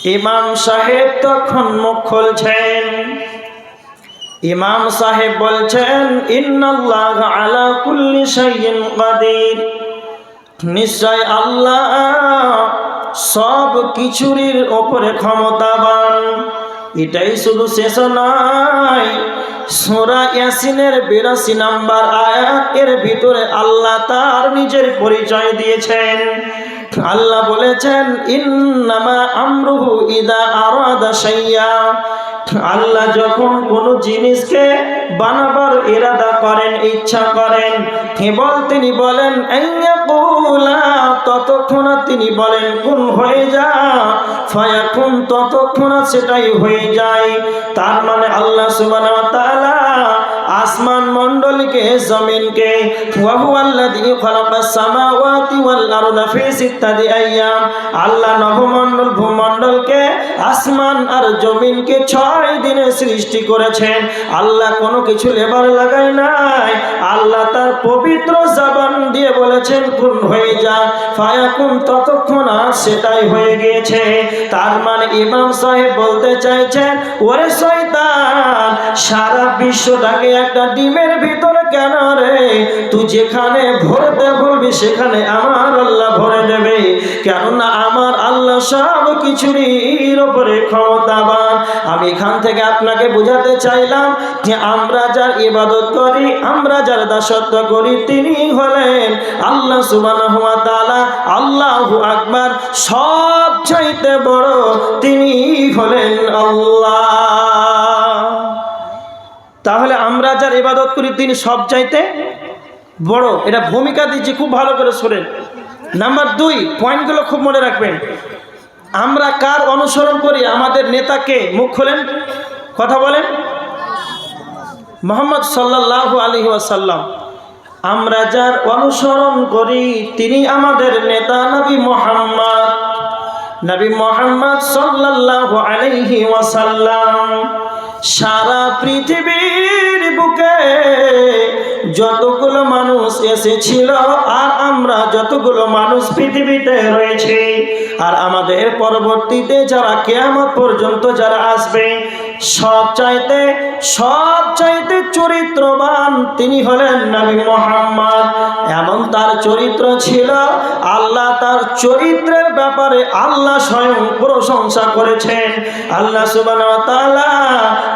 ইমাম সাহেব তখন মুখ খুলছেন। ইমাম সাহেব বলছেন, ইন্নাল্লাহা আলা কুল্লি শাইইন কাদির, নিশ্চয় আল্লাহ সব কিছুর উপরে ক্ষমতাবান। এটাই শুধু শেষ নয়, সূরা ইয়াসিনের 82 নম্বর আয়াত এর ভিতরে আল্লাহ তার নিজের পরিচয় দিয়েছেন। আল্লাহ বলেছেন, ইন্নামা আমরুহু ইযা আরাদা শাইয়া, আল্লাহ যখন কোনো জিনিসকে বানাবার ইরাদা করেন, ইচ্ছা করেন, কেবল তিনি বলেন আইয়াকুলা, ততক্ষণ তিনি বলেন কুন হয়ে যা, ফায়াকুন, ততক্ষণ সেটাই হয়ে যায়। তার মানে আল্লাহ সুবহানাহু ওয়া তাআলা আসমান মণ্ডলকে, জমিনকে, ওয়া হুয়াল্লাযী খালাকাস সামাওয়াতি ওয়াল আরদা ফি সিত্তাতি আইয়াম, আল্লাহ নভমণ্ডল ভূমণ্ডলকে, আসমান আর জমিনকে 6 দিনে সৃষ্টি করেছেন। আল্লাহ কোনো কিছু লেবার লাগায় নাই, আল্লাহ তার পবিত্র জবান দিয়ে বলেছেন কুন হয়ে যা, ফায়াকুন, ততক্ষণ আর সেটাই হয়ে গিয়েছে। তার মানে ইমাম সাহেব বলতে চাইছেন, ওরে শয়তান, সারা বিশ্বটাকে একটা ডিমের ভিতরে কেন রে? তুই যেখানে ভরতে বলবি সেখানে আমার আল্লাহ ভরে দেবে, কেননা আমার আল্লাহ সব কিছুর উপরে ক্ষমতাবান। আমি এখান থেকে আপনাকে বোঝাতে চাইলাম যে আমরা যার ইবাদত করি, আমরা যার দাসত্ব করি, তিনি হলেন আল্লাহ সুবহানাহু ওয়া তাআলা। আল্লাহু আকবার, সব চাইতে বড় তিনি হলেন আল্লাহ। তাহলে আমরা যার ইবাদত করি তিনি সব চাইতে বড়, এটা ভূমিকা দিচ্ছি, খুব ভালো করে শোনেন। নাম্বার 2, পয়েন্টগুলো খুব মনে রাখবেন। আমরা কার অনুসরণ করি? আমাদের নেতাকে, মুখ খোলেন, কথা বলেন, মুহাম্মদ সাল্লাল্লাহু আলাইহি ওয়াসাল্লাম। আমরা যার অনুসরণ করি তিনি আমাদের নেতা নবী মুহাম্মদ। নবী মুহাম্মদ সাল্লাল্লাহু আলাইহি ওয়াসাল্লাম সারা পৃথিবীর বুকে যতগুলো মানুষ এসেছিল আর আমরা যতগুলো মানুষ পৃথিবীতে রয়েছে, আর আমাদের পরবর্তীতে যারা কিয়ামত পর্যন্ত যারা আসবে, সব চাইতে চরিত্রবান তিনি হলেন নবী মুহাম্মদ। এমন তার চরিত্র ছিল, আল্লাহ তার চরিত্রের ব্যাপারে আল্লাহ স্বয়ং প্রশংসা করেছেন। আল্লাহ সুবহানাহু ওয়া তাআলা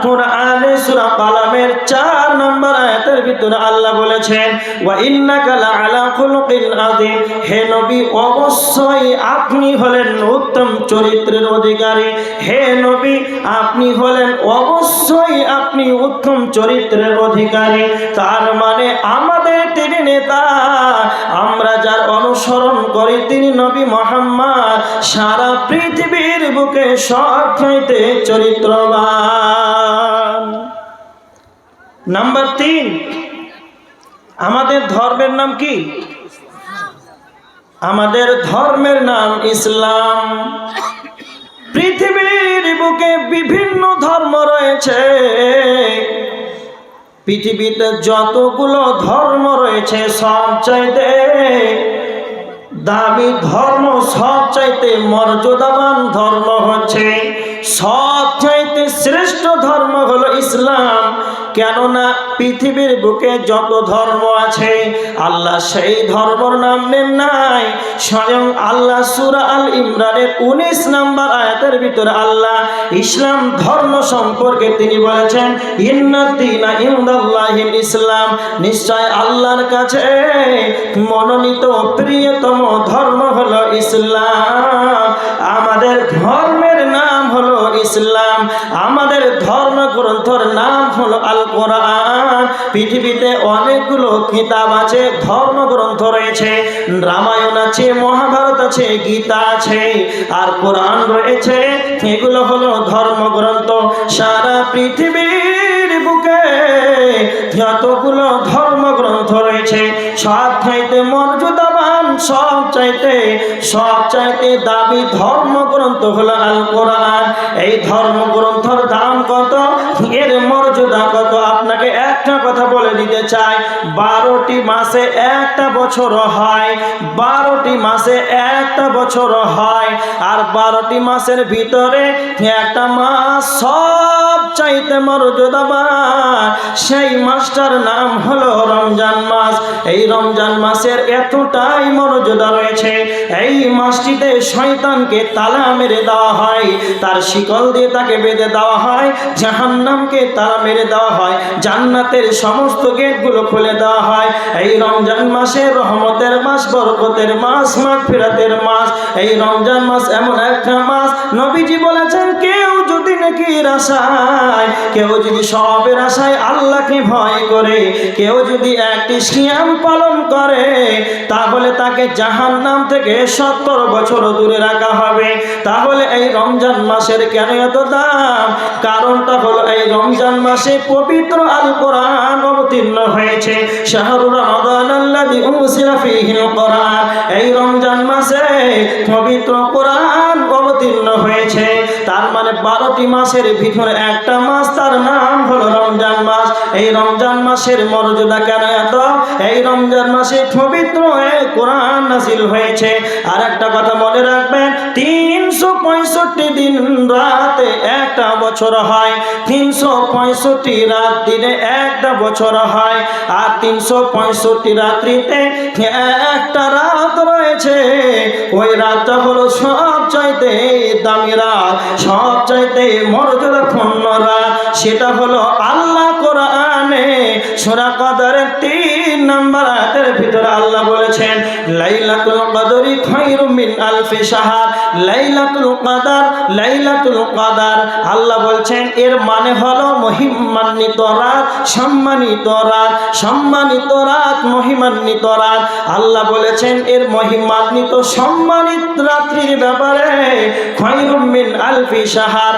কুরআনে সূরা কালামের 4 নম্বর আয়াতের ভিতরে আল্লাহ বলেছেন, ওয়া ইন্নাকা লাআলা খুলুকিন আযীম, হে নবী অবশ্যই আপনি হলেন উত্তম চরিত্রের অধিকারী। হে নবী আপনি হলেন অবশ্যই আপনি উত্তম চরিত্রের অধিকারী। তার মানে আমাদের তিনি নেতা, আমরা যার অনুসরণ করি তিনি নবী মুহাম্মদ, সারা পৃথিবীর বুকে সবচাইতে চরিত্রবান। নাম্বার 3, আমাদের ধর্মের নাম কি? আমাদের ধর্মের নাম ইসলাম। পৃথিবীর বুকে বিভিন্ন ধর্ম রয়েছে, পৃথিবীতে যতগুলো ধর্ম রয়েছে সবচাইতে দামি ধর্ম, সবচাইতে মর্যাদাবান ধর্ম হচ্ছে, সবচাইতে শ্রেষ্ঠ ধর্ম হলো ইসলাম। কেননা পৃথিবীর বুকে যত ধর্ম আছে আল্লাহ সেই ধর্মর নাম নেন নাই। স্বয়ং আল্লাহ সূরা আল ইমরানের 19 নম্বর আয়াতের ভিতরে আল্লাহ ইসলাম ধর্ম সম্পর্কে তিনি বলেছেন, ইন্নাদ-দীনা ইনদাল্লাহিল ইসলাম, নিশ্চয় আল্লাহর কাছে মনোনীত প্রিয়তম ধর্ম হলো ইসলাম। আমাদের ধর্মের নাম হলো ইসলাম, আমাদের ধর্মগ্রন্থের নাম হলো আল কোরআন। পৃথিবীতে অনেকগুলো কিতাব আছে, ধর্মগ্রন্থ রয়েছে, রামায়ণ আছে, মহাভারত আছে, গীতা আছে, আর কোরআন রয়েছে। এগুলো হলো ধর্মগ্রন্থ। সারা পৃথিবীর বুকে যতগুলো ধর্মগ্রন্থ রয়েছে সবচাইতে মর্যাদাবান, সবচাইতে দামি ধর্মগ্রন্থ হলো আল কোরআন। এই ধর্মগ্রন্থের দাম কত, এর মর্যাদা কত, আপনাকে একটা কথা বলে দিতে চাই 12টি মাসে একটা বছর হয়, 12টি মাসে একটা বছর হয়। আর 12টি মাসের ভিতরে একটা মাস সব চাইতে মর্যাদাবান, সেই মাসটার নাম হলো রমজান মাস। এই রমজান মাসের এতটাই মর্যাদা রয়েছে, এই মাসটিতে শয়তানকে তালা মেরে দেওয়া হয়, তার শিকল দিয়ে তাকে বেঁধে দেওয়া হয়, জাহান্নামকে তালা মেরে দেওয়া হয়, জান্নাতের সমস্ত গেটগুলো খুলে দেওয়া হয়। এই রমজান মাসে রহমতের মাস, বরকতের মাস, মাগফিরাতের মাস। এই রমজান মাস এমন একটা মাস, নবীজি বলেছেন কেউ যদি নেকির আশায়, কেউ যদি সওয়াবের আশায় আল্লাহকে ভয় করে, কেউ যদি একটি সিয়াম পালন করে, তাহলে তাকে জাহান্নাম থেকে 70 বছর দূরে রাখা হবে। তাহলে এই রমজান মাসের কেন এত দাম? কারণটা হলো এই রমজান মাসে পবিত্র আল কোরআন অবতীর্ণ হয়েছে। শাহরুর রমাদান আল্লাযী উনজিলা ফীহিল কোরআন, এই রমজান মাসে পবিত্র কোরআন অবতীর্ণ হয়েছে। তার মানে 12টি মাসের ভিতরে একটা মাস, তার নাম হলো রমজান মাস। এই রমজান মাসের মর্যাদা কেন এত? এই রমজান মাসে পবিত্র কোরআন নাযিল হয়েছে। আর একটা কথা মনে রাখবেন, 365 দিন রাতে একটা বছর হয়, 365 রাত দিনে একটা বছর হয়। আর 365 রাত্রিতে একটা রাত রয়েছে, ওই রাতটা হলো সবচাইতে দামি রাত, সবচাইতে মর্যাদাপূর্ণ রাত। সেটা হলো আল্লাহ কোরআনে সূরা কদরের 3 নম্বর আয়াতের ভিতরে আল্লাহ বলেছেন, লাইলাতুল কদরি খায়রুম মিন আলফি শাহর। লাইলাতুল কদর, লাইলাতুল কদর আল্লাহ বলছেন এর মানে হলো মহিমান্বিত রাত, সম্মানিত রাত, সম্মানিত রাত, মহিমান্বিত রাত। আল্লাহ বলেছেন এর মহিমান্বিত সম্মানিত রাত্রির ব্যাপারে, খায়রুম মিন আলফি শাহর,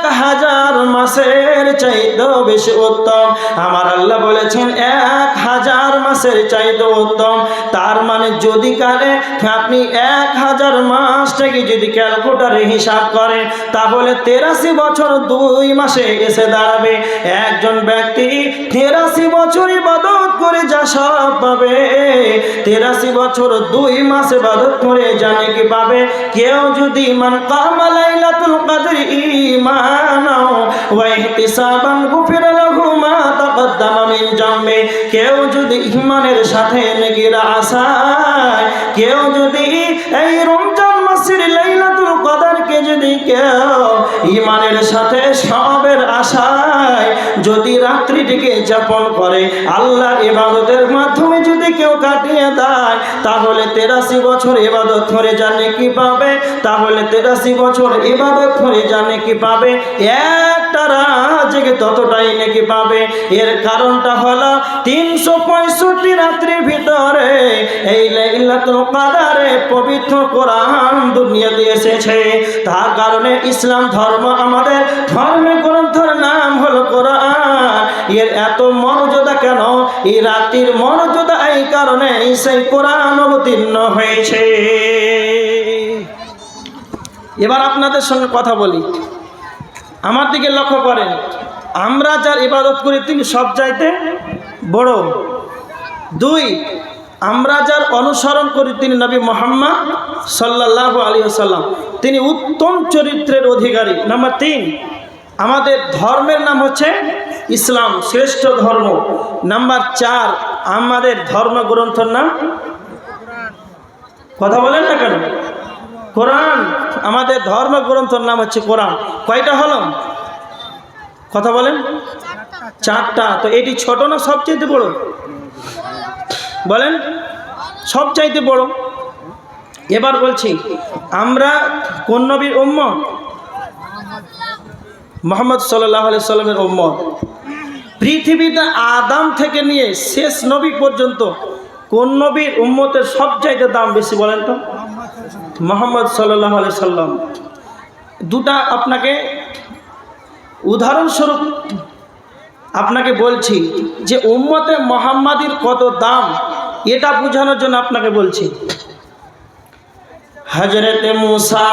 1000 মাসের চাইতেও বেশি উত্তম। আমার আল্লাহ বলেছেন 1000 মাসের চাইতে উত্তম। তার মানে যদি কালে আপনি 1000 মাসটাকে যদি ক্যালকুলেটরে হিসাব করেন, তাহলে 83 বছর 2 মাসে এসে দাঁড়াবে। একজন ব্যক্তি 83 বছর ইবাদত করে যা সব পাবে, 83 বছর 2 মাস ইবাদত করে জানে কি পাবে? কেউ যদি মান কামা লাইলাতুল কদরি ঈমানাও ওয়া ইহতিসাবান গুফিরা লাহু মা তাকদ্দামা মিন জামবি, কেউ যদি ঈমানের সাথে নেকির আশায়, কেউ যদি এই রমজান মাসের লাইলাতুল কদরকে যদি কেউ ঈমানের সাথে সওয়াবের আশায় যদি রাত্রিটিকে যাপন করে, আল্লাহর ইবাদতের মাধ্যমে যদি কেউ কাটিয়ে দেয়, তাহলে 83 বছর ইবাদত করে জানে কি পাবে? তাহলে 83 বছর ইবাদত করে জানে কি পাবে? একটা রাত জেগে ততটাই নাকি পাবে। এর কারণটা হলো 365 রাত্রির ভিতরে এই লাইলাতুল কদরে পবিত্র কোরআন দুনিয়াতে এসেছে। তার কারণে ইসলাম ধর্ম, আমাদের ধর্মের গ্রন্থের নাম হলো কোরআন। এর এত মর্যাদা কেন? এই রাত্রির মর্যাদা এই কারণে সেই কোরআন অবতীর্ণ হয়েছে। এবার আপনাদের সঙ্গে কথা বলি, আমার দিকে লক্ষ্য করেন। আমরা যার ইবাদত করি তিনি সব চাইতে বড়। 2, আমরা যার অনুসরণ করি তিনি নবী মুহাম্মদ সাল্লাল্লাহু আলাইহি ওয়াসাল্লাম, তিনি উত্তম চরিত্রের অধিকারী। নাম্বার 3, আমাদের ধর্মের নাম হচ্ছে ইসলাম, শ্রেষ্ঠ ধর্ম। নাম্বার 4, আমাদের ধর্মগ্রন্থের নাম, কথা বলেন না কেন? কোরআন। আমাদের ধর্মগ্রন্থের নাম হচ্ছে কোরআন। কয়টা হলো? কথা বলেন। 4টা। তো এটি ছোট না সবচাইতে বড়? বলেন, সবচাইতে বড়। এবার বলছি, আমরা কোন নবীর উম্মত? মুহাম্মদ সাল্লাল্লাহু আলাইহি সাল্লামের উম্মত। পৃথিবীতে আদম থেকে নিয়ে শেষ নবী পর্যন্ত কোন নবীর উম্মতের সবচাইতে দাম বেশি বলেন তো? মুহাম্মদ সাল্লাল্লাহু আলাইহি সাল্লাম। 2টা আপনাকে উদাহরণস্বরূপ আপনাকে বলছি যে উম্মতে মুহাম্মাদির কত দাম, এটা বোঝানোর জন্য আপনাকে বলছি। হযরতে মুসা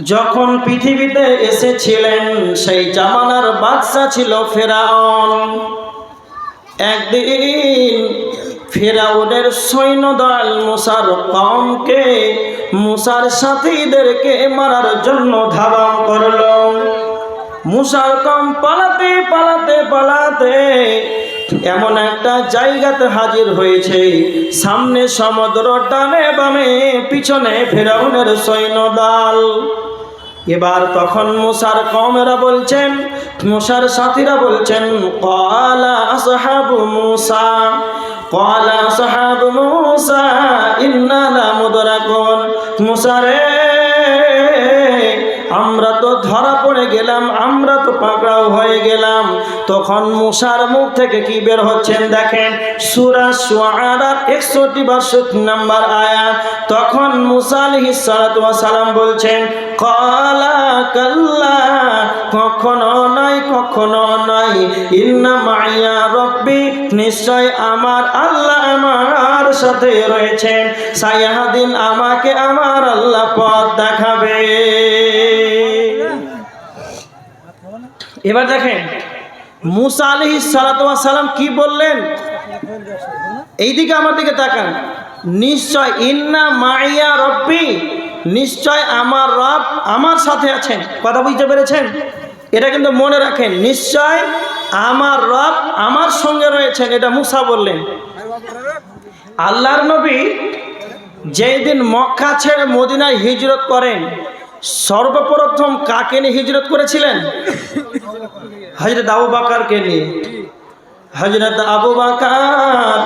যখন পৃথিবীতে এসেছিলেন সেই জামানার বাদশা ছিল ফেরাউন। একদিন ফেরাউনের সৈন্যদল মুসার কওমকে, মুসার সাথীদেরকে মারার জন্য ধাওয়া করল। মুসার কওম পালাতে পালাতে পালাতে এমন একটা জায়গাতে হাজির হয়েছে, সামনে সমুদ্র, ডানে বামে পিছনে ফেরাউনের সৈন্যদল। এবার তখন মুসার কওমেরা বলছেন, মুসার সাথীরা বলছেন, ক্বালা আসহাবু মুসা, ক্বালা আসহাবু মুসা ইন্না লামুদরাকুন। মুসা রে, আমরা তো ধরা পড়ে গেলাম, আমরা তো পাকড়াও হয়ে গেলাম। তখন মুসার মুখ থেকে কি বের হচ্ছেন দেখেন, সূরা শুআরার 61 নম্বর আয়াত। তখন মুসা আলাইহিস সালাতু ওয়াস সালাম বলছেন, ক্বালা কাল্লা, কখনো নয়, কখনো নয়, ইন্না মাইয়া রব্বি, নিশ্চয় আমার আল্লাহ আমার সাথে রয়েছেন, সায়াহদিন, আমাকে আমার আল্লাহ পথ দেখাবে। এবার দেখেন মুসা আলাইহিস সালাতু ওয়াস সালাম কি বললেন, এইদিকে আমার দিকে তাকান। নিশ্চয়, ইন্না মাইয়া রব্বি, নিশ্চয় আমার রব আমার সাথে আছেন। কথা বুঝতে পেরেছেন? এটা কিন্তু মনে রাখেন, নিশ্চয় আমার রব আমার সঙ্গে রয়েছেন, এটা মুসা বললেন। আল্লাহর নবী যেই দিন মক্কা ছেড়ে মদিনায় হিজরত করেন, সর্বপ্রথম কাকে নিয়ে হিজরত করেছিলেন? হযরত আবু বকরকে নিয়ে। হযরত আবু বকর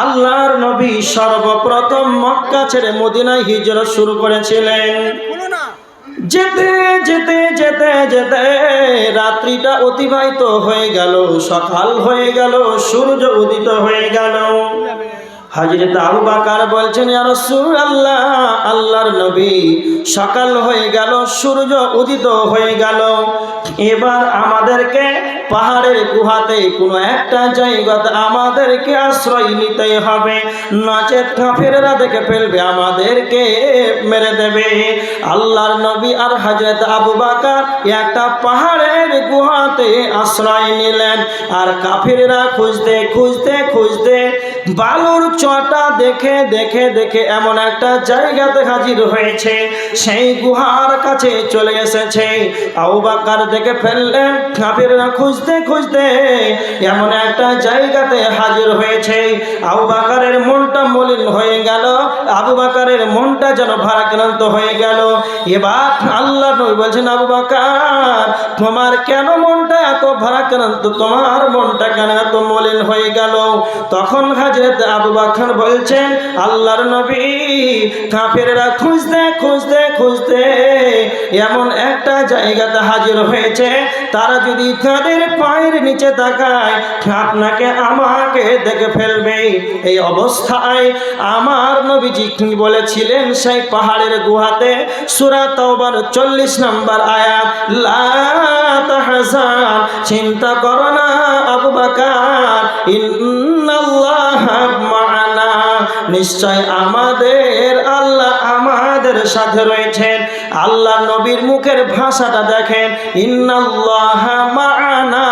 আল্লাহর নবী সর্বপ্রথম মক্কা ছেড়ে মদিনায় হিজরত শুরু করেছিলেন। যেতে যেতে যেতে যেতে রাত্রিটা অতিবাহিত হয়ে গেল, সকাল হয়ে গেল, সূর্য উদিত হয়ে গেল। হযরত আবু বকর বলছেন, ইয়া রাসূলুল্লাহ, আল্লাহর নবী, সকাল হয়ে গেল, সূর্য উদিত হয়ে গেল, এবার আমাদেরকে পাহাড়ের গুহাতে কোনো একটা জায়গাতে আমাদেরকে আশ্রয় নিতে হবে, নচেৎ কাফেররা দেখে ফেলবে, আমাদেরকে মেরে দেবে। আল্লাহর নবী আর হযরত আবু বকর একটা পাহাড়ের গুহাতে আশ্রয় নিলেন। আর কাফেররা খুঁজতে খুঁজতে খুঁজতে বালুর চটা দেখে দেখে দেখে এমন একটা জায়গাতে হাজির হয়েছে, সেই গুহার কাছে চলে এসেছে। আবু বকর দেখে ফেললেন, কাফেররা খুঁজতে খুঁজতে এমন একটা জায়গাতে হাজির হয়েছে। আবু বকরের মনটা মলিন হয়ে গেল, আবু বকরের মনটা যেন ভারাক্রান্ত হয়ে গেল। এবার আল্লাহ নবী বলছেন, আবু বকর, তোমার কেন মনটা এত ভারাক্রান্ত, তোমার মনটা কেন এত মলিন হয়ে গেল? তখন হযরত আবু বকর বলছেন, আল্লাহর নবী, কাফেররা খুঁজতে খুঁজতে খুঁজতে এমন একটা জায়গাতে হাজির হয়েছে, তারা যদি তাদের পায়ের নিচে তাকায় আপনাকে আমাকে দেখে ফেলবে। এই অবস্থায় আমার নবীজি কি বলেছিলেন সেই পাহাড়ের গুহাতে, সূরা তাওবার 40 নম্বর আয়াত, লা তাহজান, চিন্তা করো না আবু বকর, ইন্নাল্লাহা মা'ানা, নিশ্চয় আমাদের আল্লাহ আমাদের সাথে রয়েছেন। আল্লাহ নবীর মুখের ভাষাটা দেখেন, ইন্নাল্লাহা মা'ানা,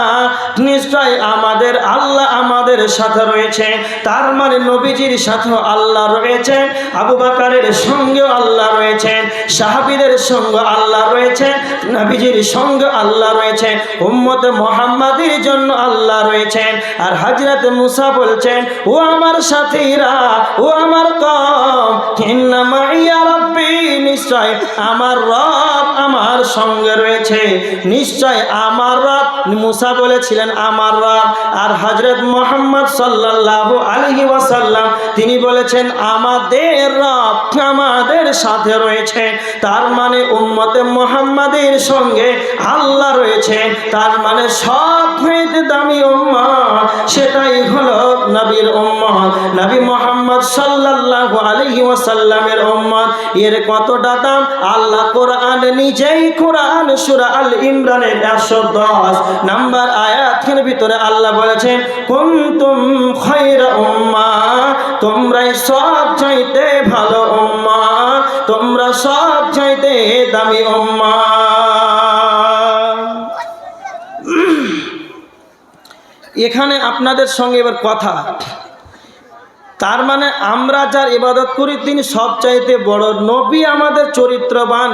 নিশ্চয় আমাদের আল্লাহ আমাদের সাথে রয়েছে। তার মানে নবীজির সাথে আল্লাহ রয়েছেন, আবু বকরের সঙ্গে আল্লাহ রয়েছেন, সাহাবীদের সঙ্গে আল্লাহ রয়েছেন, নবীজির সঙ্গে আল্লাহ রয়েছেন, উম্মতে মুহাম্মাদির জন্য আল্লাহ রয়েছেন। আর হযরত মুসা বলছেন, ও আমার সাথীরা, ও আমার কওম, ইন্না মাইয়া রাব্বি, নিশ্চয় আমার রব আমার সঙ্গে রয়েছে, নিশ্চয় আমার রব। মুসা বলেছিলেন আমার রব, আর হযরত মুহাম্মদ সাল্লাল্লাহু আলাইহি ওয়াসাল্লাম তিনি বলেছেন আমাদের রব আমাদের সাথে রয়েছে। তার মানে উম্মতে মুহাম্মাদের সঙ্গে আল্লাহ রয়েছে, তার মানে সবচেয়ে দামি উম্মত সেটাই হলো নবীর উম্মত, নবী মুহাম্মদ সাল্লাল্লাহু আলাইহি ওয়াসাল্লামের উম্মত। এর কতটা দাম আল্লাহ কোরআন নিজেই, কোরআন সূরা আল ইমরানের 110 নম্বর আয়াতের ভিতরে আল্লাহ বলেছেন, কুনতুম খায়রা উম্মাহ, তোমরাই সবচাইতে ভালো উম্মাহ, তোমরা সব চাইতে দামি উম্মাহ। এখানে আপনাদের সঙ্গে এবার কথা, তার মানে আমরা যার ইবাদত করি তিনি সবচাইতে বড়, নবী আমাদের চরিত্রবান,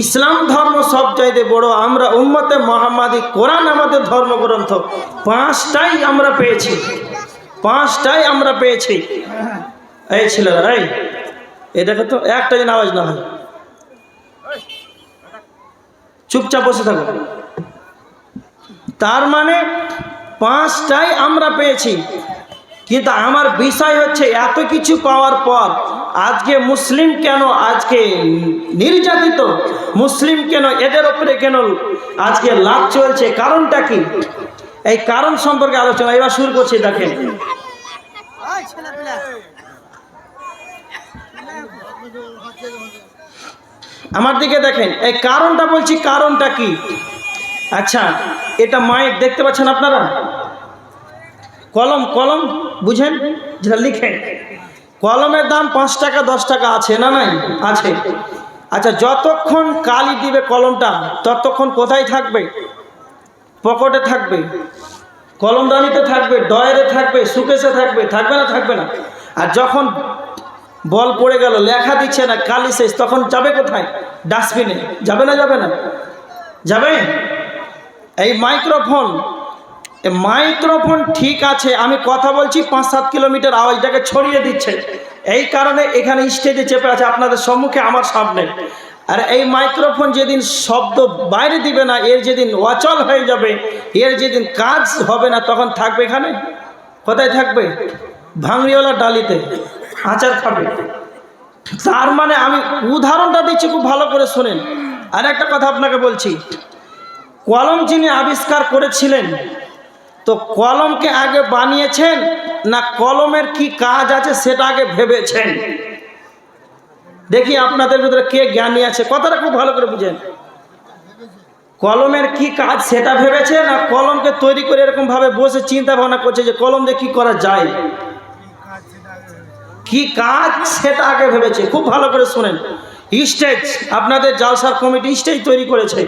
ইসলাম ধর্ম সবচাইতে বড়, আমরা উম্মতে মুহাম্মাদি, কোরআন আমাদের ধর্মগ্রন্থ, পাঁচটাই আমরা পেয়েছি, পাঁচটাই আমরা পেয়েছি। এই ছেলেরা, এই দেখো তো, একটা যেন আওয়াজ না হয়, চুপচাপ বসে থাকো। তার মানে পাঁচটাই আমরা পেয়েছি। কিন্তু আমার বিষয় হচ্ছে এত কিছু পাওয়ার পর আজকে মুসলিম কেন আজকে নির্যাতিত, মুসলিম কেন এদের উপরে কেন আজকে লাভ চলছে, কারণটা কি? এই কারণ সম্পর্কে আলোচনা এবার শুরু করছি। দেখেন, আমার দিকে দেখেন, এই কারণটা বলছি, কারণটা কি? আচ্ছা, এটা মাইক দেখতে পাচ্ছেন আপনারা? কলম, কলম বুঝেন, যেটা লিখেন, কলমের দাম 5 টাকা 10 টাকা আছে না? নাই, আছে। আচ্ছা, যতক্ষণ কালি দিবে কলমটা ততক্ষণ কোথায় থাকবে? পকেটে থাকবে, কলমদানিতে থাকবে, ডয়ারে থাকবে, সুকেশে থাকবে, থাকবে না? থাকবে না। আর যখন বল পড়ে গেল, লেখা দিচ্ছে না, কালি শেষ, তখন যাবে কোথায়? ডাস্টবিনে। যাবে না? যাবে না? যাবে। এই মাইক্রোফোন, মাইক্রোফোন ঠিক আছে, আমি কথা বলছি 5-7 কিলোমিটার আওয়াজটাকে ছড়িয়ে দিচ্ছে, এই কারণে এখানে স্টেজে চেপে আছে আপনাদের সম্মুখে, আমার সামনে। আর এই মাইক্রোফোন যেদিন শব্দ বাইরে দিবে না, এর যেদিন অচল হয়ে যাবে, এর যেদিন কাজ হবে না, তখন থাকবে এখানে? কোথায় থাকবে? ভাঙড়িওয়ালা ডালিতে আচার খাবে। তার মানে আমি উদাহরণটা দিচ্ছি, খুব ভালো করে শোনেন। আর একটা কথা আপনাকে বলছি, কলম যিনি আবিষ্কার করেছিলেন, তো কলমকে আগে বানিয়েছেন না কলমের কি কাজ আছে সেটা আগে ভেবেছেন? দেখি আপনাদের ভিতরে কে জ্ঞানী আছে, কথাটা খুব ভালো করে বুঝেন। কলমের কি কাজ সেটা ভেবেছে না কলমকে তৈরি করে এরকম ভাবে বসে চিন্তা ভাবনা করছে যে কলম দিয়ে কি করা যায়, কি কাজ সেটা আগে ভেবেছে? খুব ভালো করে শুনেন। স্টেজ, আপনাদের জালসার কমিটি স্টেজ তৈরি করেছে,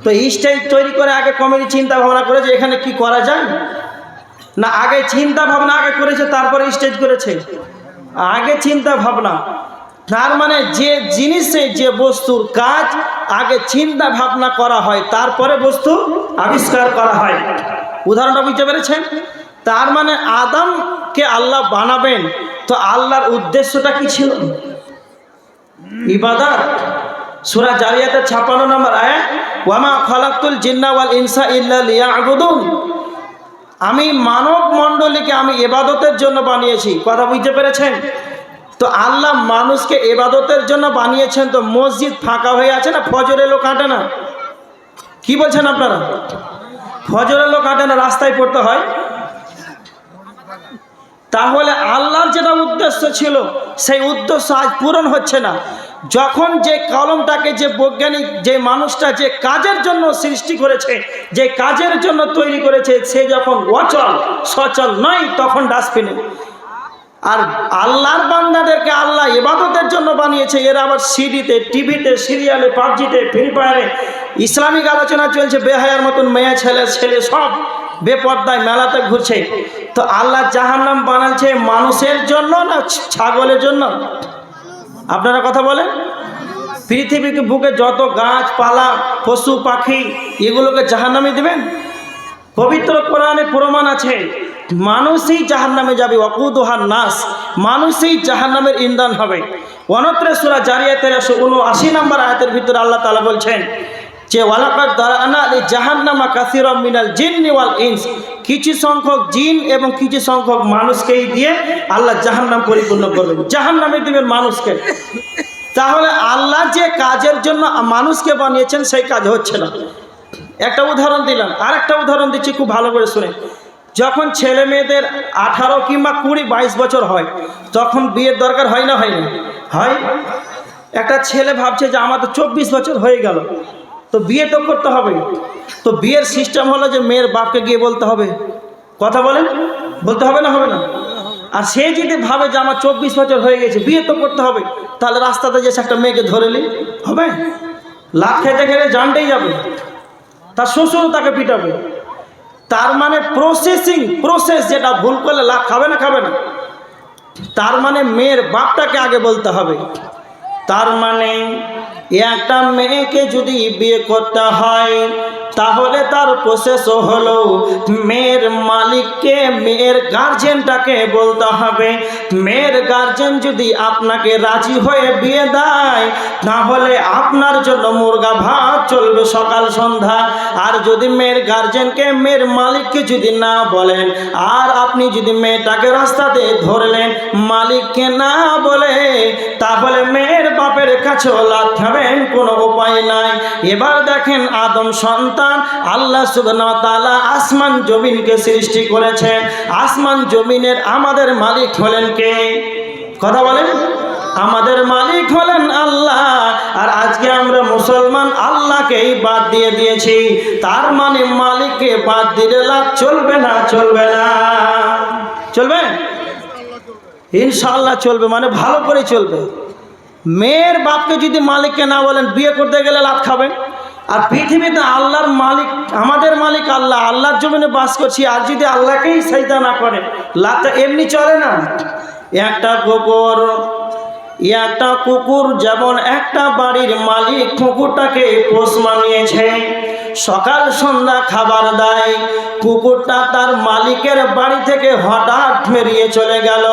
তো স্টেজ তৈরি করে আগে কমিটি চিন্তা ভাবনা করেছে এখানে কি করা যায়, না আগে চিন্তা ভাবনা আগে করেছে তারপরে স্টেজ করেছে? আগে চিন্তা ভাবনা। তার মানে যে জিনিসে, যে বস্তুর কাজ আগে চিন্তা ভাবনা করা হয়, তারপরে বস্তু আবিষ্কার করা হয়। উদাহরণটা বুঝতে পেরেছেন? তার মানে আদমকে আল্লাহ বানাবেন, তো আল্লাহর উদ্দেশ্যটা কি ছিল? ইবাদত। সূরা জারিয়াতের 56 নম্বর আয়াত, ওয়ামা খালাকতুল জিন্না ওয়াল ইনসা ইল্লা লিয়াবুদুন, আমি মানব মণ্ডলীকে আমি ইবাদতের জন্য বানিয়েছি। কথা বুঝতে পেরেছেন? তো আল্লাহ মানুষকে ইবাদতের জন্য বানিয়েছেন, তো মসজিদ ফাঁকা হয়ে আছে না, ফজরের লোক কাটে না? কি বলছেন আপনারা? ফজরের লোক কাটে না, রাস্তায় পড়তে হয়। তাহলে আল্লাহর যেটা উদ্দেশ্য ছিল সেই উদ্দেশ্য আজ পূরণ হচ্ছে না। যখন যে কলমটাকে, যে বৈজ্ঞানিক, যে মানুষটা যে কাজের জন্য সৃষ্টি করেছে, যে কাজের জন্য তৈরি করেছে, সে যখন অচল সচল নয়, তখন ডাস্টবিনে। আর আল্লাহর বান্দাদেরকে আল্লাহ ইবাদতের জন্য বানিয়েছে, এরা আবার সিডিতে, টিভিতে, সিরিয়ালে, পাবজিতে, ফ্রি ফায়ারে ইসলামিক আলোচনা চলছে, বেহায়ার মতন মেয়ে ছেলে সব বেপর্দায় মেলাতে ঘুরছে। তো আল্লাহ জাহান্নাম বানাচ্ছে মানুষের জন্য না ছাগলের জন্য? আপনারা কথা বলেন। পৃথিবীকে বুকে যত গাছপালা, পশু পাখি, এগুলোকে জাহান্নামে দিবেন? পবিত্র কোরআনে প্রমাণ আছে মানুষই জাহান্নামে যাবে, ওয়াকুদুহান নাস, মানুষই জাহান্নামের ইন্ধন হবে। অন্যত্র সূরা জারিয়াতের 79 নম্বর আয়াতের ভিতরে আল্লাহ তাআলা বলছেন যে ওয়ালাকাদ দারানা লি জাহান্নামা কাসীরাম মিনাল জিন্নি ওয়াল ইনস, কিছু সংখ্যক জিন এবং কিছু সংখ্যক মানুষকেই দিয়ে আল্লাহ জাহান্নাম পরিপূর্ণ করবেন, জাহান্নামে দিবেন মানুষকে। তাহলে আল্লাহ যে কাজের জন্য মানুষকে বানিয়েছেন সেই কাজ হচ্ছে না। একটা উদাহরণ দিলাম, আর একটা উদাহরণ দিচ্ছি, খুব ভালো করে শুনে। যখন ছেলে মেয়েদের 18 কিংবা 20-22 বছর হয়, তখন বিয়ের দরকার হয় না? হয় না? হয়। একটা ছেলে ভাবছে যে আমার তো 24 বছর হয়ে গেল, তো বিয়ে তো করতে হবে। তো বিয়ের সিস্টেম হলো যে মেয়ের বাপকে গিয়ে বলতে হবে। কথা বলেন, বলতে হবে না? হবে না? আর সে যদি ভাবে যে আমার 24 বছর হয়ে গেছে, বিয়ে তো করতে হবে, তাহলে রাস্তাতে যে একটা মেয়েকে ধরে নি হবে? লাখ খেতে খেতে জানটাই যাবে, তার শ্বশুর তাকে পিটাবে। তার মানে প্রসেস যেটা ভুল করলে লাখ খাবে না, খাবে না। তার মানে মেয়ের বাপটাকে আগে বলতে হবে। তার মানে একটা মেয়েকে যদি বিয়ে করতে হয় তাহলে তার প্রসেসও হলো মেয়ের মালিককে, মেয়ের গার্জেনটাকে বলতে হবে। মেয়ের গার্জেন যদি আপনাকে রাজি হয়ে বিয়ে দেয় তাহলে আপনার জন্য মুরগা ভাত চলবে সকাল সন্ধ্যা। আর যদি মেয়ের গার্জেনকে, মেয়ের মালিককে যদি না বলেন, আর আপনি যদি মেয়েটাকে রাস্তাতে ধরলেন মালিককে না বলে, তাহলে মেয়ের বাপের কাছে লাথ খাবেন, কোনো উপায় নাই। এবার দেখেন আদম সন্তান, আল্লাহ সুবহানাহু ওয়া তাআলা আসমান জমিনকে সৃষ্টি করেছেন। আসমান জমিনের আমাদের মালিক হলেন কে? কথা বলেন। আমাদের মালিক হলেন আল্লাহ। আর আজকে আমরা মুসলমান আল্লাহকেই বাদ দিয়ে দিয়েছি। তার মানে মালিককে বাদ দিলে লাভ চলবে না? চলবে না? চলবে? ইনশাআল্লাহ চলবে, মানে ভালো করে চলবে। মেয়ের বাপকে যদি মালিককে না বলেন, বিয়ে করতে গেলে লাভ খাবেন। আর পৃথিবীতে আল্লাহর মালিক, আমাদের মালিক আল্লাহ, আল্লাহর জমিনে বাস করছি, আর যদি আল্লাহকেই সাজদা না করে, লাভটা এমনি চলে না। একটা কুকুর যেমন একটা বাড়ির মালিক কুকুরটাকে পোষ মানিয়েছে, সকাল সন্ধ্যা খাবার দেয়। কুকুরটা তার মালিকের বাড়ি থেকে হঠাৎ বেরিয়ে চলে গেল।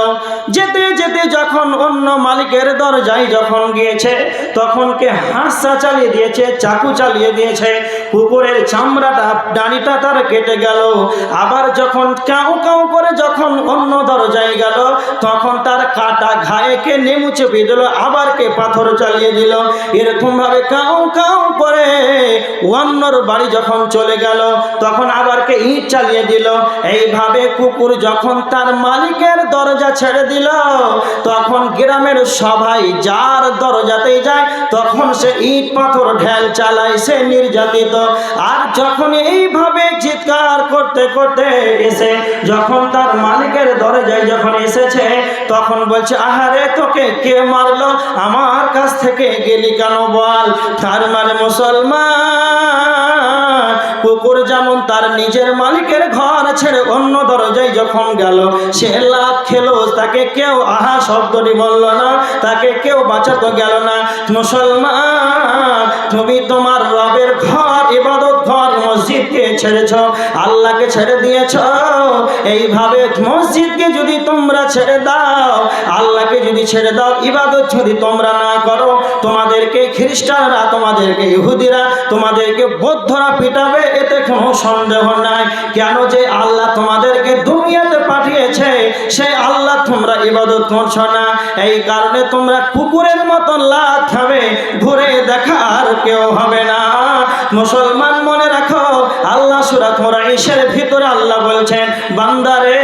যেতে যেতে যখন অন্য মালিকের দরজায় যখন গিয়েছে, তখন কে হাঁসা চালিয়ে দিয়েছে, চাকু চালিয়ে দিয়েছে, কুকুরের চামড়াটা, ডানিটা তার কেটে গেল। আবার যখন কাউ কাউ করে যখন অন্য দরজায় গেল, তখন তার কাটা ঘায়ে কে নেমু চেপে দিল, আবার কে পাথর চালিয়ে দিল। এরকম ভাবে কাউ কাউ করে অন্যর বাড়ি যখন চলে গেল, তখন আবার কে ইট চালিয়ে দিল। এইভাবে কুকুর যখন তার মালিকের দরজা ছেড়ে দিল, তখন গ্রামের সবাই যার দরজাতেই যায়, তখন সে ইট পাথর ঢেল চালায়, সে নির্যাতিত। আর যখন এইভাবে চিৎকার করতে করতে এসে যখন তার মালিকের দরজায় যখন এসেছে, তখন বলছে, আহারে তোকে কে মারলো, আমার কাছ থেকে গেলি কেন বল। তার মানে মুসলমান, কুকুর যেমন তার নিজের মালিকের ঘর ছেড়ে অন্য দরজায় যখন গেল, সে লাত খেলো, তাকে কেউ আহা শব্দটি বলল না, তাকে কেউ বাঁচাতে গেল না। মুসলমান, তুমি তোমার রবের ঘর, ইবাদত ঘর, মসজিদকে ছেড়েছ, আল্লাহকে ছেড়ে দিয়েছ। এইভাবে মসজিদকে যদি তোমরা ছেড়ে দাও, আল্লাহকে যদি ছেড়ে দাও, ইবাদত যদি তোমরা না করো, তোমাদেরকে খ্রিস্টানরা, তোমাদেরকে ইহুদিরা, তোমাদেরকে বৌদ্ধরা পিটাবে, এতে কোনো সন্দেহ নাই। কেন যে আল্লাহ তোমাদেরকে দুনিয়াতে পাঠিয়েছে, সেই আল্লাহ তোমরা ইবাদত করছো না। এই কারণে তোমরা কুকুরের মতন লাত খাবে, ঘুরে দেখার কেউ হবে না। মুসলমান মনে রাখো, আল্লাহ সূরা কুরাইশের ভিতরে আল্লাহ বলছেন, বান্দারে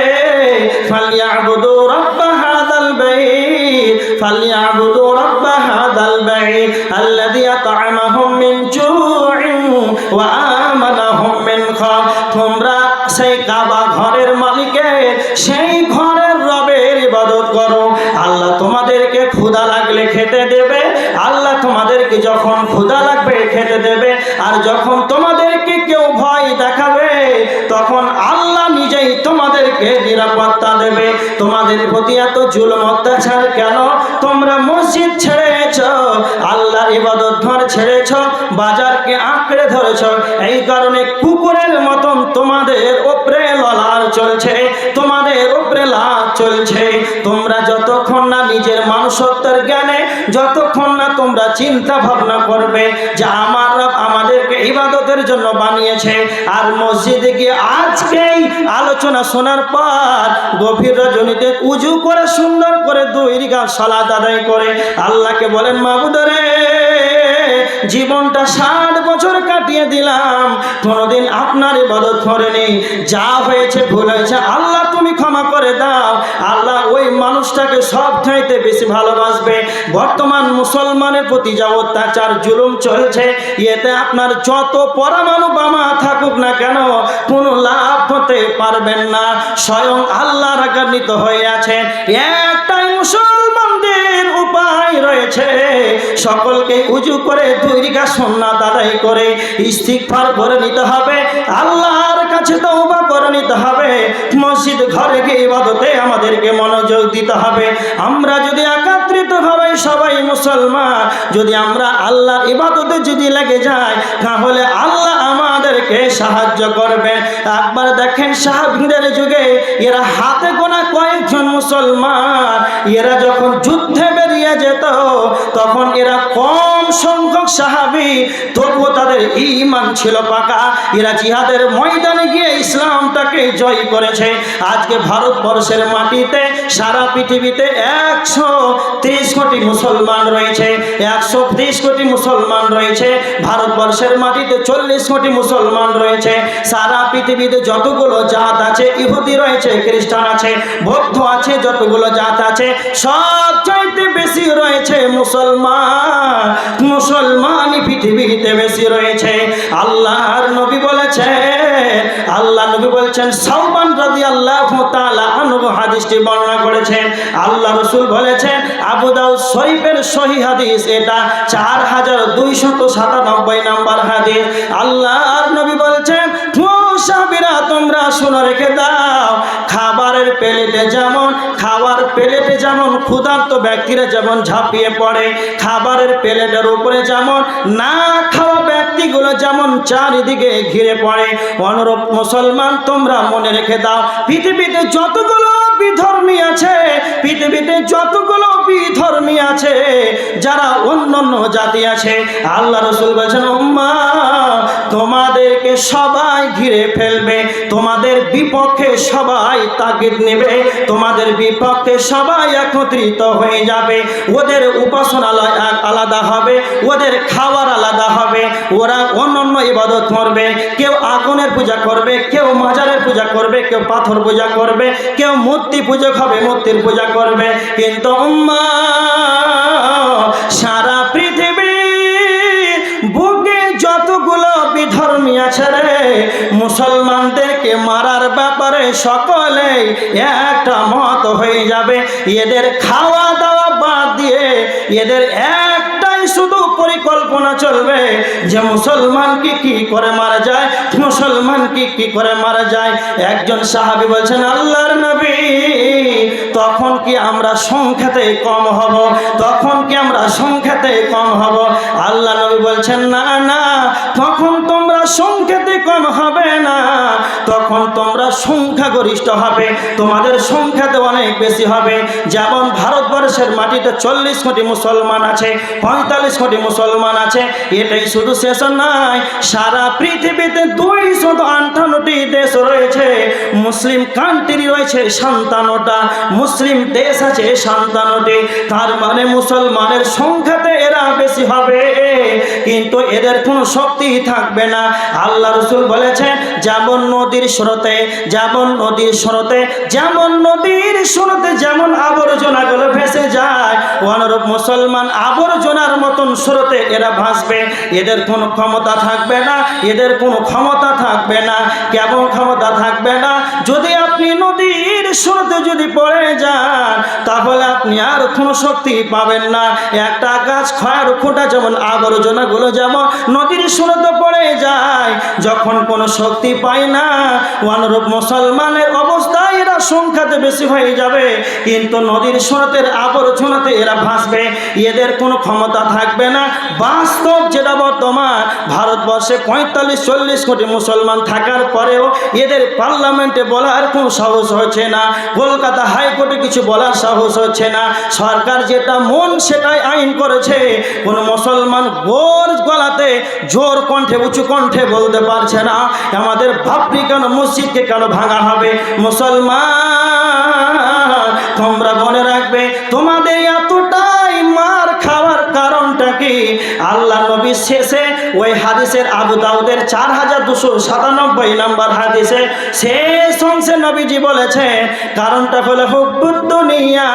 ফালিয়াবুদু রাব্বা হাযাল বাইত, ফালিয়াবুদু রাব্বা হাযাল বাইত আল্লাযী আত'আমাহুম মিন জু'ইন ওয়া আমানাহুম মিন খাউফ। তোমরা সেই কাবা ঘরের মালিকের, সেই ঘরের রবের ইবাদত করো। আল্লাহ তোমাদেরকে ক্ষুধা লাগলে খেতে দেবে, আল্লাহ তোমাদেরকে যখন ক্ষুধা লাগবে খেতে দেবে। আর যখন তোমাদেরকে কেউ ভয় দেখাবে, তখন আল্লাহ নিজেই তোমাদেরকে নিরাপত্তা দেবে। তোমাদের প্রতি এত জুলুম অত্যাচার কেন? তোমরা মসজিদ ছেড়েছ, আল্লাহর ইবাদত ঘর ছেড়েছ, বাজারকে আঁকড়ে ধরেছ। এই কারণে কুকুরের মতন তোমাদের উপরে ললার চলছে, তোমাদের উপরে লাভ চলছে। তোমরা যতক্ষণ না নিজের মানুষত্বের জ্ঞানে, যতক্ষণ না তোমরা চিন্তা ভাবনা করবে যে আমার রব আমাদেরকে ইবাদতের জন্য বানিয়েছে, আর মসজিদে গিয়ে আজকেই আলোচনা শোনার পর গভীর রজনীতে উজু করে সুন্দর করে 2 রাকাত সালাত আদায় করে আল্লাহকে বলেন, মাবুদ রে, জীবনটা 60 বছর কাটিয়ে দিয়ে দিলাম, কোনোদিন আপনার ইবাদত করেনি, যা হয়েছে ভুল হয়েছে আল্লাহ তুমি ক্ষমা করে দাও, আল্লাহ ওই মানুষটাকে সব চাইতে বেশি ভালোবাসবে। বর্তমান মুসলমানের প্রতি যা অত্যাচার জুলুম চলছে, এতে আপনার যত পরমাণু বোমা থাকুক না কেন কোনো লাভ হতে পারবেন না। স্বয়ং আল্লাহ রাগান্বিত হয়ে আছেন। একটাই মুসলমানদের উপায় রয়েছে, সকলকে উজু করে 2 রাকাত সুন্নাত আদায় করে ইস্তিগফার করে নিতে হবে, আল্লাহর কাছে তওবা করে নিতে হবে, মসজিদ ঘরে গিয়ে ইবাদতে আমাদেরকে মনোযোগ দিতে হবে। আমরা যদি একত্রিতভাবে সবাই মুসলমান যদি আমরা আল্লাহর ইবাদতে যদি লেগে যাই, তাহলে আল্লাহ আমাদেরকে সাহায্য করবেন। একবার দেখেন সাহাবীদের যুগে এরা হাতে গোনা কয়েকজন মুসলমান, এরা যখন যুদ্ধে বেরিয়ে যেত তখন এরা কম সংখ্যক সাহাবী, তবুও তাদের ঈমান ছিল পাকা, এরা জিহাদের ময়দানে গিয়ে ইসলামটাকে জয় করেছে। আজকে ভারতবর্ষের মাটিতে সারা পৃথিবীতে 130 কোটি মুসলমান রয়েছে, 130 কোটি মুসলমান রয়েছে। ভারতবর্ষের মাটিতে 40 কোটি মুসলমান রয়েছে। সারা পৃথিবীতে যতগুলো জাত আছে, ইহুদি রয়েছে, খ্রিস্টান আছে, বৌদ্ধ আছে, যতগুলো জাত আছে সব চাইতে বেশি রয়েছে মুসলমান। মুসলমানই পৃথিবীতে বেশি রয়েছে। আল্লাহর নবী বলেছেন, আল্লাহ নবী বলছেন, সাওবান রাদিয়াল্লাহু তাআলা আনহু হাদিসটি বর্ণনা করেছেন। আল্লাহ রাসূল বলেছেন, আবু দাউদ শরীফের সহিহ হাদিস, এটা 4297 নম্বর হাদিস। আল্লাহর নবী বলছেন, ও সাহাবীরা তোমরা শুনে রেখে দাও, খাবারের প্লেটে যেমন ক্ষুধার্ত ব্যক্তিরা যেমন ঝাঁপিয়ে পড়ে, খাবারের প্লেটের উপরে যেমন না খাওয়া ব্যক্তিগুলো যেমন চারিদিকে ঘিরে পড়ে, অনুরূপ মুসলমান তোমরা মনে রেখে দাও, পৃথিবীতে যতগুলো বিধর্মী আছে, পৃথিবীতে যতগুলো বিধর্মী আছে, যারা অন্যান্য জাতি আছে, আল্লাহ রাসূল বলেছেন, উম্মাহ তোমাদেরকে সবাই ঘিরে ফেলবে, তোমাদের বিপক্ষে সবাই তাগিদ নেবে, তোমাদের বিপক্ষে সবাই একত্রিত হয়ে যাবে, ওদের উপাসনা আলাদা হবে, ওদের খাবার আলাদা হবে, ওরা অন্যান্য ইবাদত করবে, কেউ আগুনের পূজা করবে, কেউ মাজারের পূজা করবে, কেউ পাথর পূজা করবে, কেউ মূর্তি পূজক হবে, মূর্তির পূজা করবে। কিন্তু সারা পৃথিবীর বুকে যতগুলো বিধর্মী আছে রে, মুসলমানদেরকে মারার ব্যাপারে সকলেই একটা মত হয়ে যাবে। এদের খাওয়া দাওয়া বাদ দিয়ে এদের একটাই শুধু পরিকল্পনা চলবে যে মুসলমানকে কি করে মারা যায়, মুসলমানকে কি করে মারা যায়। একজন সাহাবী বলছেন, আল্লাহর নবী তখন কি আমরা সংখ্যাতে কম হব, তখন কি আমরা সংখ্যাতে কম হব? আল্লাহ নবী বলছেন, না না, তখন তোমরা সংখ্যাতে কম হবে না, তখন তোমরা সংখ্যাগরিষ্ঠ হবে, তোমাদের সংখ্যাতে অনেক বেশি হবে। যেমন ভারতবর্ষের মাটিতে 40 কোটি মুসলমান আছে, 45 কোটি মুসলমান আছে, এটাই শুধু শেষ নয়, সারা পৃথিবীতে 258টি দেশ রয়েছে, মুসলিম কান্ট্রি রয়েছে 57টা, মুসলিম দেশ আছে 57টি। তার মানে মুসলমানের সংখ্যাতে এরা বেশি হবে, কিন্তু এদের কোনো শক্তি থাকবে না। আল্লাহ রাসূল বলেছেন, যেমন নদীর স্রোতে যেমন আবর্জনাগুলো ভেসে যায়, অনুরূপ মুসলমান আবর্জনার মতন স্রোতে এরা ভাসবে, এদের কোনো ক্ষমতা থাকবে না, এদের কোনো ক্ষমতা থাকবে না। কেমন ক্ষমতা থাকবে না? যদি আপনি নদীর স্রোতে যদি পড়ে যান, তাহলে আপনি আর কোনো শক্তি পাবেন না। একটা গাছ খয়ের খোঁটা যেমন আবর্জনাগুলো যেমন নদীর স্রোতে পড়ে যায়, যখন কোনো শক্তি পায় না, অনুরূপ মুসলমানের অবস্থায় এরা সংখ্যাতে বেশি হয়ে যাবে, কিন্তু নদীর স্রোতের আবর্জনাতে এরা ভাসবে, এদের কোনো ক্ষমতা থাকবে না। বাস্তব যেটা বর্তমান ভারতবর্ষে 45-40 কোটি মুসলমান থাকার পরেও এদের পার্লামেন্টে বলার কোনো সাহস হচ্ছে না, কলকাতা হাইকোর্টে কিছু বলার সাহস হচ্ছে না। সরকার যেটা মন সেটাই আইন করেছে, কোনো মুসলমান গলাতে জোর কণ্ঠে উঁচু কণ্ঠে বলতে পারছে না আমাদের বাবরি কেন মসজিদকে কেন ভাঙা হবে। মুসলমান তোমরা মনে রাখবে, তোমাদের এতটাই মার খাওয়ার কারণটা কি? আল্লাহ নবী শেষে ওই হাদিসের আবু দাউদের 4297 নম্বর হাদিসে শেষ অংশে নবীজি বলেছে কারণটা হলো হুব্বুদ দুনিয়া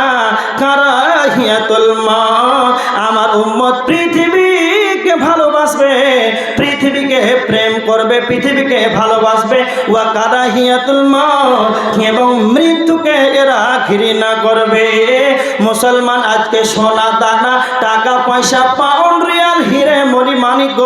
কারাহিয়াতুল মাউত। আমার উম্মত পৃথিবীকে ভালোবাসবে, পৃথিবীকে প্রেম করবে, পৃথিবীকে ভালোবাসবে, ওয়া কারাহিয়াতুল মাউত, এবং মৃত্যুকে এরা ঘৃণা করবে। মুসলমান আজকে সোনা দানা টাকা পয়সা পাউন্ড রিয়াল হিরে মণি মানিক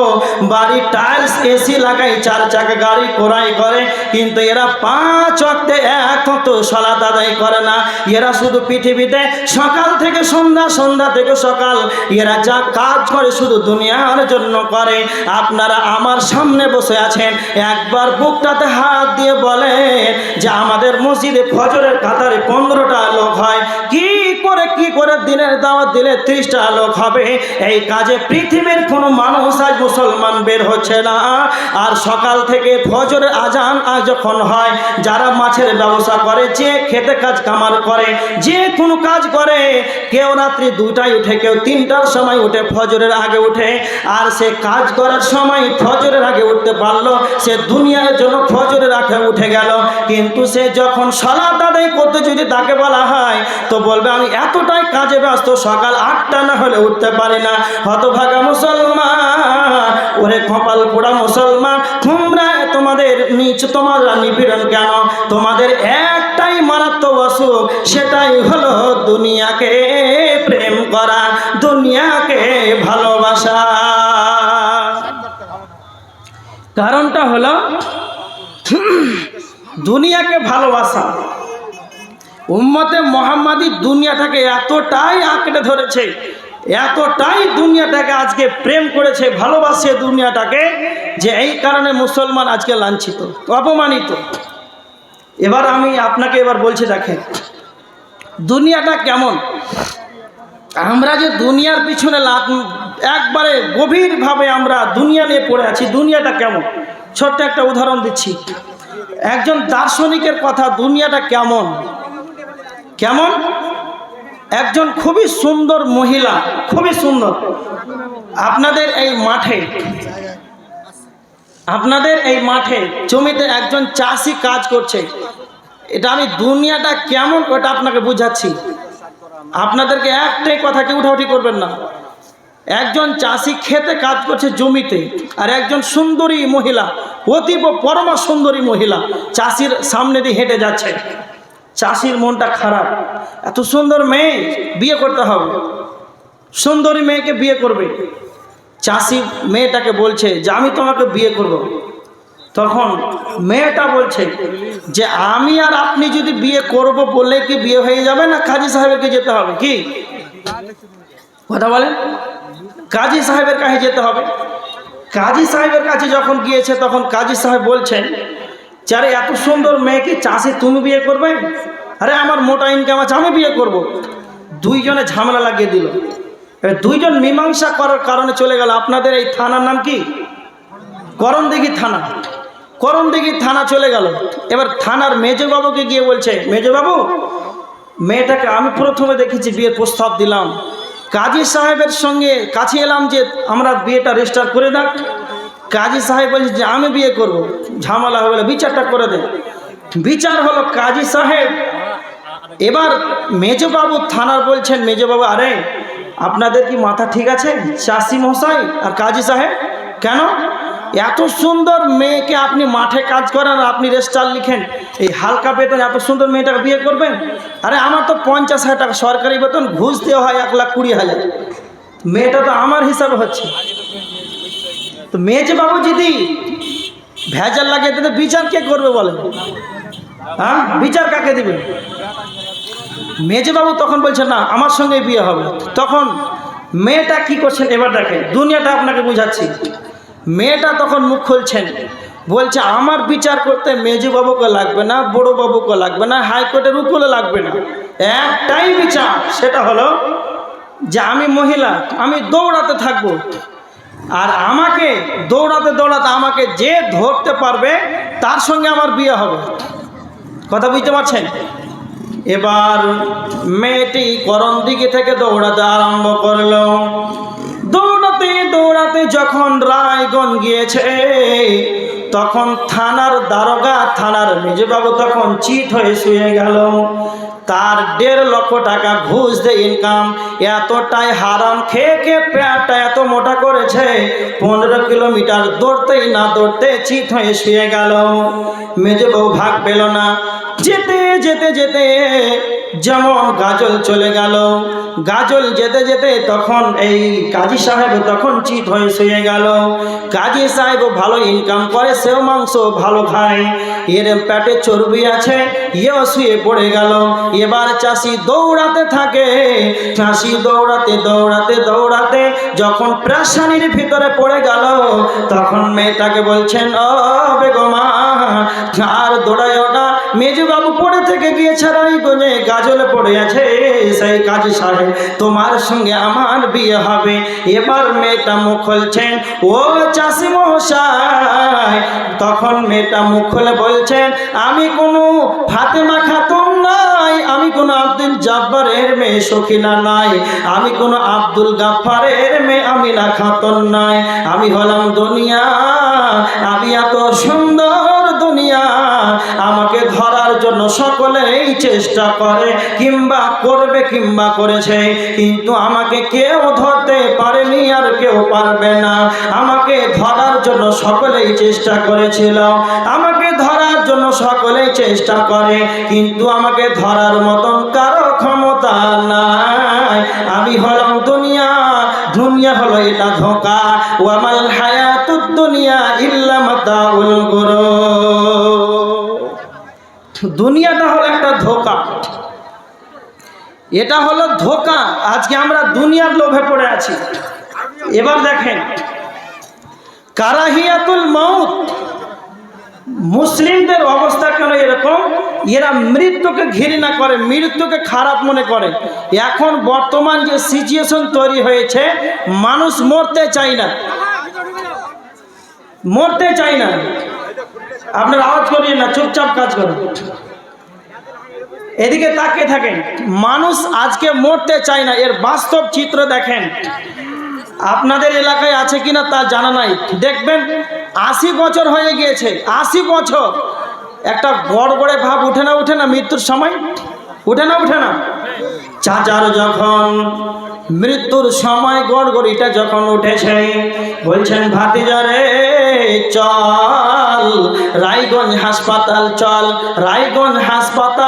বাড়ি টাইলস এসি লাগাই 4 চাকা গাড়ি ক্রয় করে, কিন্তু এরা 5 ওয়াক্তে এক ওয়াক্ত সালাত আদায় করে না। এরা শুধু পৃথিবীতে সকাল থেকে সন্ধ্যা, সন্ধ্যা থেকে সকাল এরা যা কাজ করে শুধু দুনিয়ার জন্য করে। আপনারা আমার সামনে বসে আছেন, একবার বুকটাতে হাত দিয়ে বলেন যে আমাদের মসজিদে ফজরের কাতারে 15টা লোক হয়, কি করে দিনের দাওয়াত দিলে 30টা লোক হবে? এই কাজে পৃথিবীর কোনো মানুষ আজ মুসলমান বের হচ্ছে না। আর সকাল থেকে ফজরের আজান আজ যখন হয়, যারা মাছের ব্যবসা করে, যে খেতে কাজ কামার করে, যে কোনো কাজ করে, কেউ রাত্রি 2টায় উঠে, কেউ 3টার সময় উঠে, ফজরের আগে উঠে। আর সে কাজ করার সময় ফজরের আগে উঠতে পারলো, সে দুনিয়ার জন্য ফজরের আগে উঠে গেল। কিন্তু সে যখন সালাত আদায় করতে যদি তাকে বলা হয়, তো বলবে আমি এতটাই কাজে ব্যস্ত, সকাল 8টা না হলে উঠতে পারি না। হতভাগা মুসলমান, ওরে কপাল পোড়া মুসলমান, তোমরা তোমাদের তোমরা নিপীড়ন কেন? তোমাদের একটাই মারাত্মক অসুখ, সেটাই হলো দুনিয়াকে প্রেম করা, দুনিয়াকে ভালোবাসা। কারণটা হলো দুনিয়াকে ভালোবাসা। উম্মতে মোহাম্মদী দুনিয়াটাকে এতটাই আঁকড়ে ধরেছে, এতটাই দুনিয়াটাকে আজকে প্রেম করেছে, ভালোবাসে দুনিয়াটাকে, যে এই কারণে মুসলমান আজকে লাঞ্ছিত, অপমানিত। এবার আমি আপনাকে বলছি, দেখেন দুনিয়াটা কেমন। আমরা যে দুনিয়ার পিছনে একবারে গভীরভাবে আমরা দুনিয়া নিয়ে পড়ে আছি, দুনিয়াটা কেমন। ছোট্ট একটা উদাহরণ দিচ্ছি, একজন দার্শনিকের কথা, দুনিয়াটা কেমন কেমন। একজন খুবই সুন্দর মহিলা, খুবই সুন্দর, আপনাদের এই মাঠে জমিতে একজন চাষি কাজ করছে। এটা আমি দুনিয়াটা কেমন ওটা আপনাকে বুঝাচ্ছি, আপনাদেরকে একটাই কথা, কেউ উঠাউঠি করবেন না। একজন চাষি খেতে কাজ করছে জমিতে, আর একজন সুন্দরী মহিলা, অতীব পরমা সুন্দরী মহিলা চাষির সামনে দিয়ে হেঁটে যাচ্ছে। চাষির মনটা খারাপ, এত সুন্দর মেয়ে, বিয়ে করতে হবে, সুন্দরী মেয়েকে বিয়ে করবে। চাষি মেয়েটাকে বলছে যে আমি তোমাকে বিয়ে করব। তখন মেয়েটা বলছে যে আমি আর আপনি যদি বিয়ে করব বললে কি বিয়ে হয়ে যাবে, না কাজী সাহেবকে যেতে হবে? কি কথা বলেন? কাজী সাহেবের কাছে যেতে হবে। কাজী সাহেবের কাছে যখন গিয়েছে, তখন কাজী সাহেব বলছেন, যারে এত সুন্দর মেয়েকে চাষি তুমি বিয়ে করবে? আরে আমার মোটা ইনকাম আছে, আমি বিয়ে করব। দুইজনে ঝামেলা লাগিয়ে দিল। দুইজন মীমাংসা করার কারণে চলে গেল। আপনাদের এই থানার নাম কি? করণদিঘি থানা। করণদিঘি থানা চলে গেল। এবার থানার মেজবাবুকে গিয়ে বলছে, মেজবাবু, মেয়েটাকে আমি প্রথমে দেখেছি, বিয়ের প্রস্তাব দিলাম, কাজী সাহেবের সঙ্গে কাছে এলাম যে আমরা বিয়েটা রেজিস্টার করে দেখ। কাজী সাহেব বলছে যে আমি বিয়ে করব। ঝামেলা হয়ে গেল, বিচারটা করে দেন। বিচার হলো কাজী সাহেব। এবার মেজবাবু থানার বলছেন, মেজবাবু, আরে আপনাদের কি মাথা ঠিক আছে? চাষি মশাই আর কাজী সাহেব, কেন এত সুন্দর মেয়েকে আপনি মাঠে কাজ করেন, আপনি রেজিস্টার লিখেন, এই হালকা বেতন এত সুন্দর মেয়েটাকে বিয়ে করবেন? আরে আমার তো 50,000 টাকা সরকারি বেতন, ঘুষ দেওয়া হয় 1,20,000। মেয়েটা তো আমার হিসাবে হচ্ছে। তো মেজবাবু যদি ভেজাল লাগিয়ে দিতে, বিচার কে করবে বলেন? হ্যাঁ, বিচার কাকে দিবেন? মেজবাবু তখন বলছে না, আমার সঙ্গে বিয়ে হবে। তখন মেয়েটা কি করছেন এবার দেখেন, দুনিয়াটা আপনাকে বুঝাচ্ছি। মেয়েটা তখন মুখ খুলছেন, বলছে আমার বিচার করতে মেজবাবুকে লাগবে না, বড় বাবুকে লাগবে না, হাইকোর্টের উপরে লাগবে না, একটাই বিচার, সেটা হলো যে আমি মহিলা, আমি দৌড়াতে থাকবো, আর আমাকে দৌড়াতে দৌড়াতে আমাকে যে ধরতে পারবে তার সঙ্গে আমার বিয়ে হবে। কথা বুঝতে পারছেন? এবার মেয়েটি করণদিঘি থেকে দৌড়াতে আরম্ভ করলো। দৌড়াতে দৌড়াতে যখন রায়গঞ্জ গিয়েছে, তখন থানার দারোগা, থানার মেজবাবু তখন চিত হয়ে শুয়ে গেল। তার 1.5 লক্ষ টাকা ঘুষ দিয়ে ইনকাম, এতটাই হারাম খেয়ে খেয়ে পেটটা এত মোটা করেছে, 15 কিলোমিটার দৌড়তেই না দৌড়তে চিত হয়ে শুয়ে গেল। মেজবাবু ভাগ পেল না। যেতে যেতে যেতে যেমন গাজল চলে গেল, গাজল যেতে যেতে তখন এই কাজী সাহেব তখন চিত হয়ে শুয়ে গেল। কাজী সাহেব ভালো ইনকাম করে, সেও মাংস ভালো খায়, এর পেটে চর্বি আছে, এও শুয়ে পড়ে গেল। এবার চাষি দৌড়াতে থাকে, চাষি দৌড়াতে দৌড়াতে দৌড়াতে যখন প্রাসানির ভিতরে পড়ে গেল, তখন মেয়েটাকে বলছেন, ও বেগমা আর দৌড়ায় ওটা, মেজবাবু পড়ে থেকে গিয়েছে রায়গঞ্জে, গাজলে পড়ে আছে, সেই কাজী সাহেব তোমার সঙ্গে আমার বিয়ে হবে। এবার মেয়েটা মুখ খুলছেন, ও চাষি মশাই। তখন মেয়েটা মুখ খুলে বলছেন, আমি কোনো ফাতেমা খাতুন নাই, আমি কোনো আব্দুল জব্বারের মেয়ে সখিনা নাই, আমি কোনো আব্দুল গাফফারের মেয়ে আমিনা খাতুন নাই, আমি হলাম দুনিয়া, আমি এত সুন্দর দুনিয়া, আমাকে ধরার জন্য সকলেই চেষ্টা করে কিংবা করবে কিংবা করেছে, কিন্তু আমাকে কেউ ধরতে পারেনি আর কেউ পারবে না। আমাকে ধরার জন্য সকলেই চেষ্টা করেছিল, আমাকে ধরার জন্য সকলেই চেষ্টা করে, কিন্তু আমাকে ধরার মতন কারো ক্ষমতা নাই। আমি হলাম দুনিয়া, দুনিয়া হলো এটা ধোঁকা, ওয়ামাল হায়াতুদ দুনিয়া ইল্লা মাতাউল গুরুর। দুনিয়াটা হলো একটা ধোঁকা, এটা হলো ধোঁকা। আজকে আমরা দুনিয়ার লোভে পড়ে আছি। এবার দেখেন কারাহিয়াতুল মাউত, মুসলিমদের অবস্থা কেন এরকম? এরা মৃত্যুকে ঘৃণা করে, মৃত্যুকে খারাপ মনে করে। এখন বর্তমান যে সিচুয়েশন তৈরি হয়েছে, মানুষ মরতে চায় না, মরতে চায় না। আপনার আওয়াজ করিয়ে না, চুপচাপ কাজ করেন। এদিকে তাকিয়ে থাকেন, মানুষ আজকে মরতে চায় না। এর বাস্তব চিত্র দেখেন। আপনাদের এলাকায় আছে কিনা তা জানা নাই, দেখবেন 80 বছর হয়ে গিয়েছে, 80 বছর, একটা গড়গড়ে ভাব উঠে না, উঠে না মৃত্যুর সময়? উঠে না, উঠে না? চাচার যখন মৃত্যুর সময় গড়গড়িটা যখন উঠেছে, বলছেন ভাতিজা রে চল রায়গঞ্জ হাসপাতাল, চল রায়গঞ্জ হাসপাতাল।